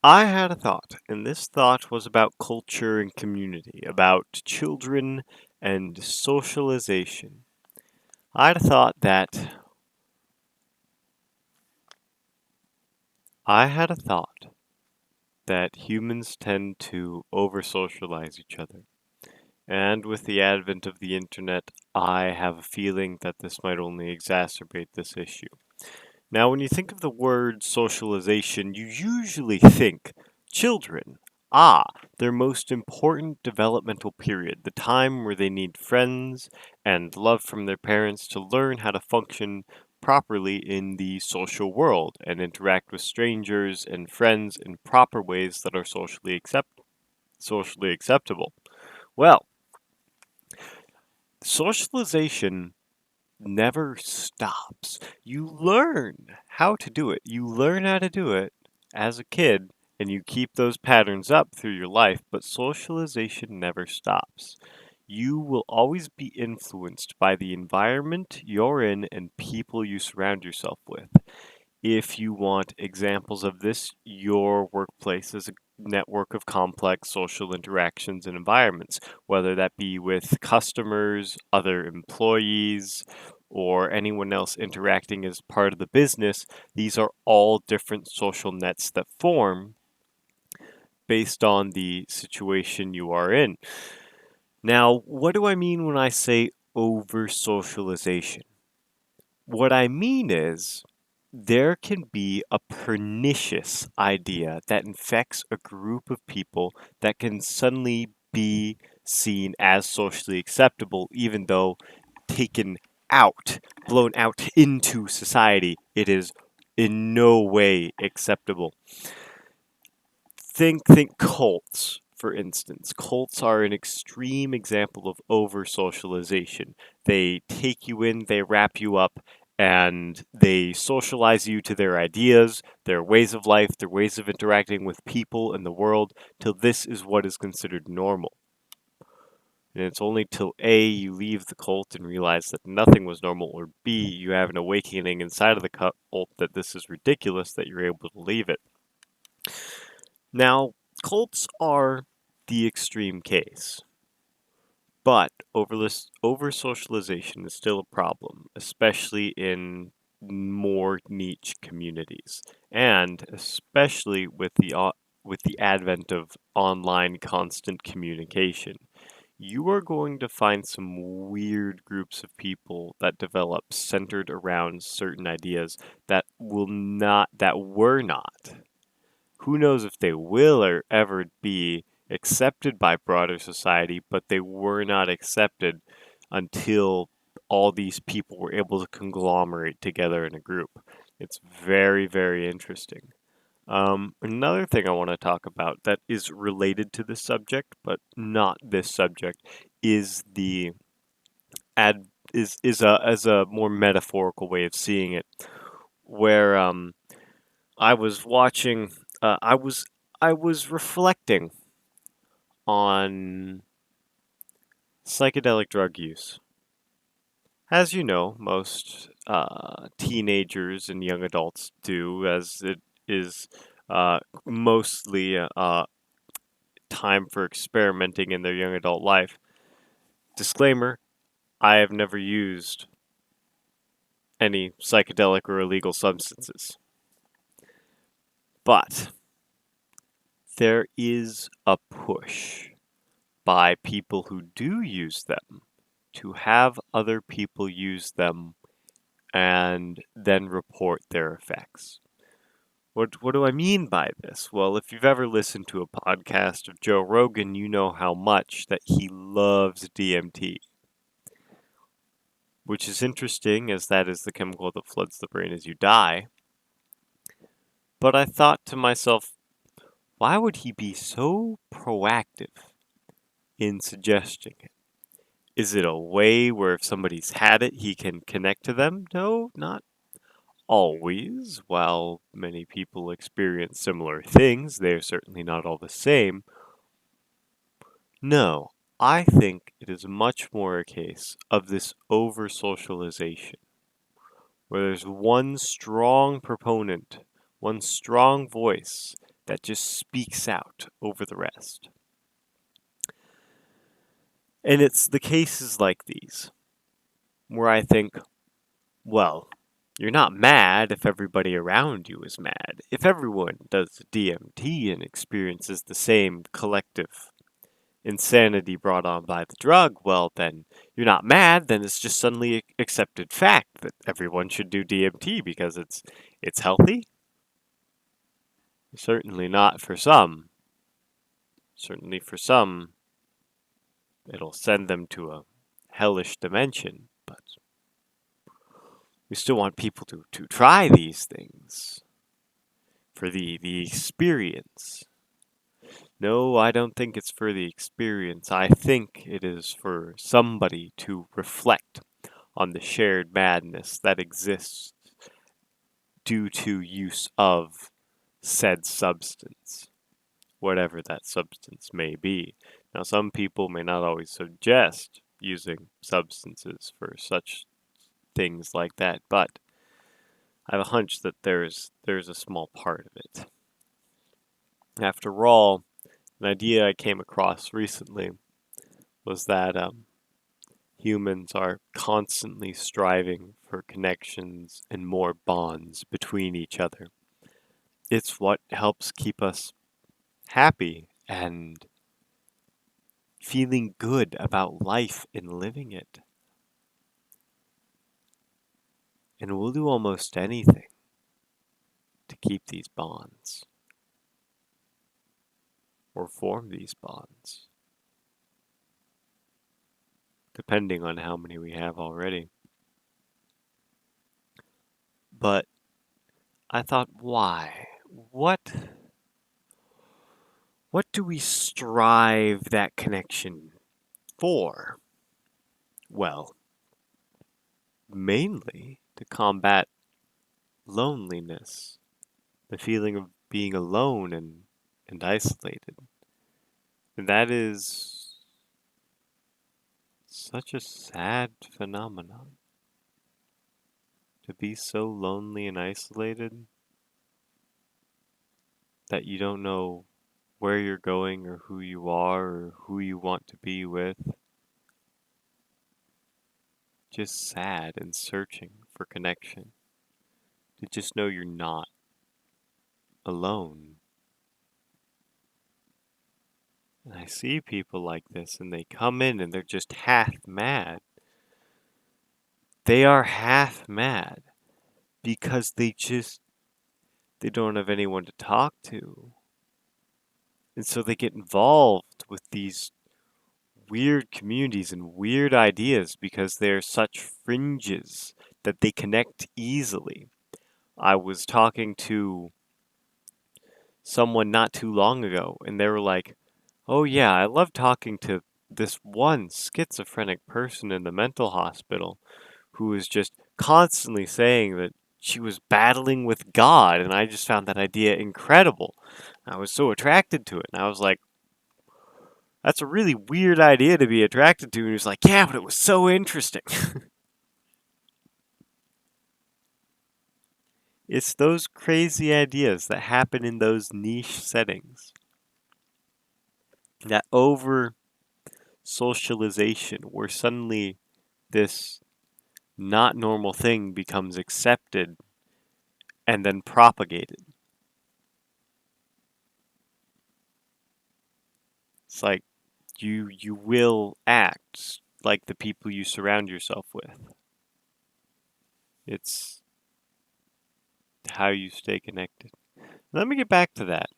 I had a thought, and this thought was about culture and community, about children and socialization. I had a thought that I had a thought that humans tend to over socialize each other. And with the advent of the internet, I have a feeling that this might only exacerbate this issue. Now, when you think of the word socialization, you usually think children. Ah, their most important developmental period, the time where they need friends and love from their parents to learn how to function properly in the social world and interact with strangers and friends in proper ways that are socially acceptable. Well, socialization never stops. You learn how to do it. You learn how to do it as a kid, and you keep those patterns up through your life, but socialization never stops. You will always be influenced by the environment you're in and people you surround yourself with. If you want examples of this, your workplace is a network of complex social interactions and environments, whether that be with customers, other employees, or anyone else interacting as part of the business. These are all different social nets that form based on the situation you are in. Now, what do I mean when I say over socialization? What I mean is there can be a pernicious idea that infects a group of people that can suddenly be seen as socially acceptable, even though taken out, blown out into society, it is in no way acceptable. Think cults, for instance. Cults are an extreme example of over socialization. They take you in, they wrap you up, and they socialize you to their ideas, their ways of life, their ways of interacting with people and the world, till this is what is considered normal. And it's only till A, you leave the cult and realize that nothing was normal, or B, you have an awakening inside of the cult that this is ridiculous, that you're able to leave it. Now, cults are the extreme case, but over socialization is still a problem, especially in more niche communities, and especially with the advent of online constant communication. You are going to find some weird groups of people that develop centered around certain ideas that were not. Who knows if they will or ever be accepted by broader society, but they were not accepted until all these people were able to conglomerate together in a group. It's very, very interesting. Another thing I want to talk about that is related to this subject, but not this subject, is the ad is a as a more metaphorical way of seeing it, where I was watching, I was reflecting on psychedelic drug use. As you know, most teenagers and young adults do, as it is mostly time for experimenting in their young adult life. Disclaimer, I have never used any psychedelic or illegal substances. But there is a push by people who do use them to have other people use them and then report their effects. What do I mean by this? Well, if you've ever listened to a podcast of Joe Rogan, you know how much that he loves DMT, which is interesting as that is the chemical that floods the brain as you die. But I thought to myself, why would he be so proactive in suggesting it? Is it a way where if somebody's had it, he can connect to them? No, not always. While many people experience similar things, they are certainly not all the same. No, I think it is much more a case of this over socialization, where there's one strong proponent, one strong voice that just speaks out over the rest. And it's the cases like these where I think, well, you're not mad if everybody around you is mad. If everyone does DMT and experiences the same collective insanity brought on by the drug, well, then you're not mad. Then it's just suddenly accepted fact that everyone should do DMT because it's healthy. Certainly not for some. Certainly for some, it'll send them to a hellish dimension. But we still want people to try these things for the experience. No, I don't think it's for the experience. I think it is for somebody to reflect on the shared madness that exists due to use of said substance, whatever that substance may be. Now, some people may not always suggest using substances for such things like that, but I have a hunch that there's a small part of it. After all, an idea I came across recently was that humans are constantly striving for connections and more bonds between each other. It's what helps keep us happy and feeling good about life and living it. And we'll do almost anything to keep these bonds or form these bonds, depending on how many we have already. But I thought, why? What do we strive that connection for? Well, mainly to combat loneliness, the feeling of being alone and isolated. And that is such a sad phenomenon. To be so lonely and isolated that you don't know where you're going or who you are or who you want to be with. Just sad and searching for connection. To just know you're not alone. And I see people like this and they come in and they're just half mad. They are half mad because they don't have anyone to talk to. And so they get involved with these weird communities and weird ideas because they're such fringes that they connect easily. I was talking to someone not too long ago and they were like, "Oh yeah, I love talking to this one schizophrenic person in the mental hospital who was just constantly saying that she was battling with God, and I just found that idea incredible. I was so attracted to it, and I was like, that's a really weird idea to be attracted to. And he was like, yeah, but it was so interesting. It's those crazy ideas that happen in those niche settings. That over socialization, where suddenly this not normal thing becomes accepted and then propagated. It's like you will act like the people you surround yourself with. It's how you stay connected. Let me get back to that.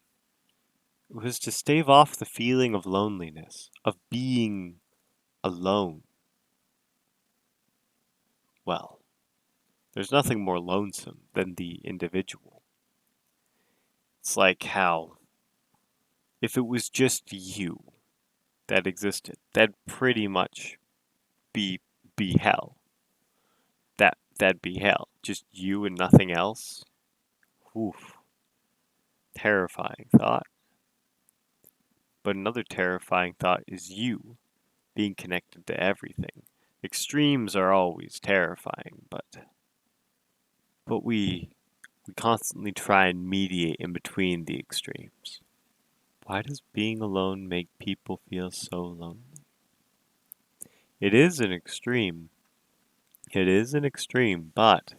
It was to stave off the feeling of loneliness, of being alone. Well, there's nothing more lonesome than the individual. It's like how if it was just you that existed, that'd pretty much be hell. That'd be hell. Just you and nothing else. Oof. Terrifying thought. But another terrifying thought is you being connected to everything. Extremes are always terrifying, but we We constantly try and mediate in between the extremes. Why does being alone make people feel so lonely? It is an extreme. It is an extreme, but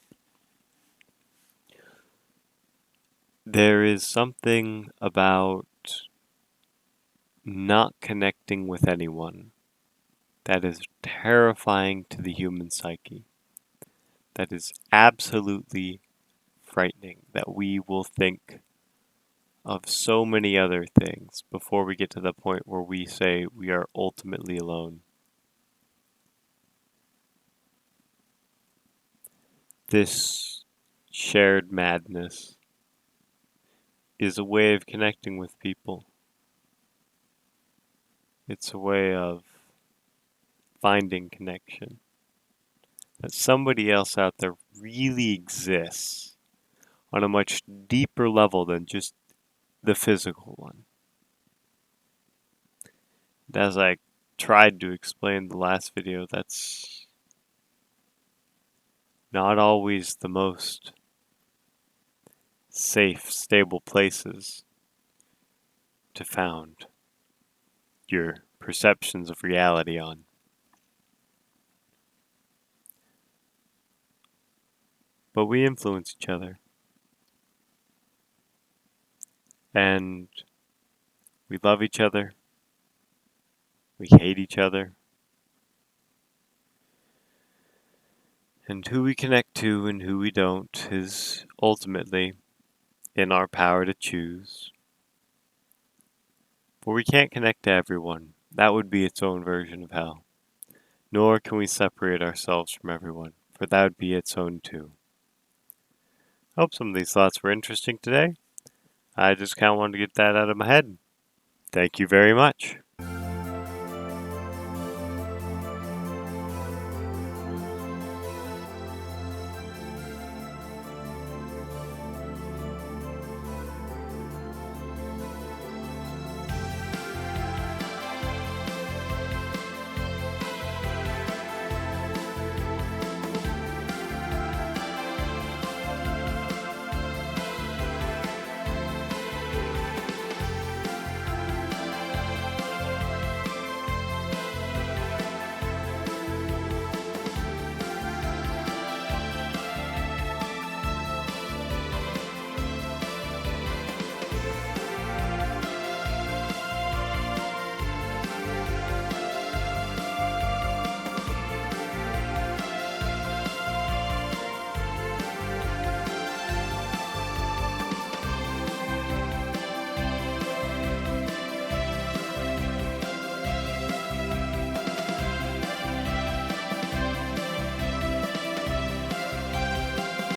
there is something about not connecting with anyone that is terrifying to the human psyche. That is absolutely frightening, that we will think of so many other things before we get to the point where we say we are ultimately alone. This shared madness is a way of connecting with people. It's a way of finding connection. That somebody else out there really exists on a much deeper level than just the physical one. As I tried to explain in the last video, that's not always the most safe, stable places to found your perceptions of reality on. But we influence each other. And we love each other. We hate each other. And who we connect to and who we don't is ultimately in our power to choose. For we can't connect to everyone. That would be its own version of hell. Nor can we separate ourselves from everyone, for that would be its own too. I hope some of these thoughts were interesting today. I just kind of wanted to get that out of my head. Thank you very much.